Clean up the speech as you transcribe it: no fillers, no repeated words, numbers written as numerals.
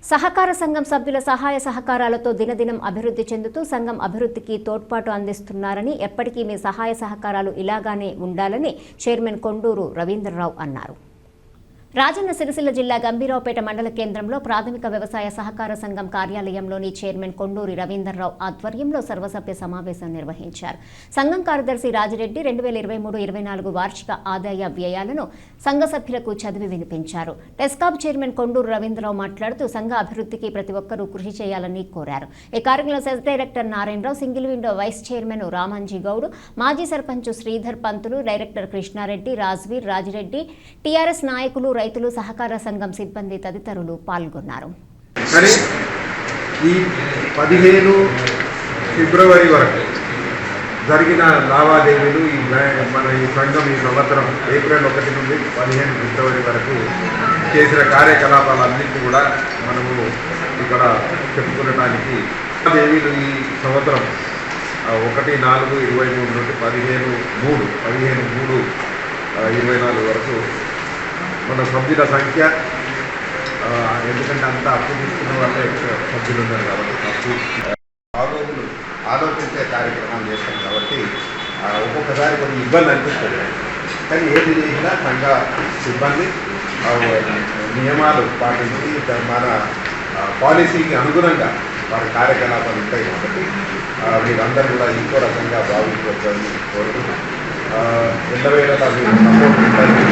సహకార సంఘం సభ్యుల సహాయ సహకారాలతో దినదినం అభివృద్ధి చెందుతూ సంఘం అభివృద్ధికి తోడ్పాటు అందిస్తున్నారని, ఎప్పటికీ మీ సహాయ సహకారాలు ఇలాగానే ఉండాలని చైర్మన్ కొండూరు రవీంద్రరావు అన్నారు. రాజన్న సిరిసిల్ల జిల్లా గంభీరావుపేట మండల కేంద్రంలో ప్రాథమిక వ్యవసాయ సహకార సంఘం కార్యాలయంలోని చైర్మన్ కొండూరి రవీంద్రరావు ఆధ్వర్యంలో సర్వసభ్య సమావేశం నిర్వహించారు. సంఘం కార్యదర్శి రాజిరెడ్డి 2023-24 వార్షిక ఆదాయ వ్యయాలను సంఘ సభ్యులకు చదివి వినిపించారు. టెస్కాబ్ చైర్మన్ కొండూరు రవీంద్రరావు మాట్లాడుతూ సంఘ అభివృద్ధికి ప్రతి ఒక్కరూ కృషి చేయాలని కోరారు. ఈ కార్యక్రమంలో CESS director Narayanarao, single window vice chairman Ramanji Goud, మాజీ సర్పంచ్ శ్రీధర్ పంతులు, డైరెక్టర్ కృష్ణారెడ్డి, రాజ్వీర్, రాజిరెడ్డి, టీఆర్ఎస్ నాయకులు, రైతులు, సహకార సంఘం సిబ్బంది తదితరులు పాల్గొన్నారు. ఈ 15 ఫిబ్రవరి వరకు జరిగిన లావాదేవీలు మన ఈ సంఘం ఈ సంవత్సరం ఏప్రిల్ 1 నుండి 15 ఫిబ్రవరి వరకు చేసిన కార్యకలాపాలన్నింటినీ కూడా మనము ఇక్కడ చెప్పుకునడానికి లావాదేవీలు ఈ సంవత్సరం 1/4/23 నుండి 15/3/24 వరకు మన సభ్యుల సంఖ్య, ఎందుకంటే అంతా అప్పు తీసుకున్న వాళ్ళే సభ్యులు ఉన్నారు కాబట్టి ఆలోచించే కార్యక్రమాలు చేస్తాం కాబట్టి ఒక్కొక్కసారి కొన్ని ఇబ్బంది అనిపిస్తుంది. కానీ ఏది చేసినా సంఘ సిబ్బంది నియమాలు పాటించి మన పాలసీకి అనుగుణంగా వారి కార్యకలాపాలు ఉంటాయి కాబట్టి మీరందరూ కూడా ఇంకో రకంగా భావించవచ్చని కోరుతున్నాం. 2000 సపోర్ట్ ఉంటుంది.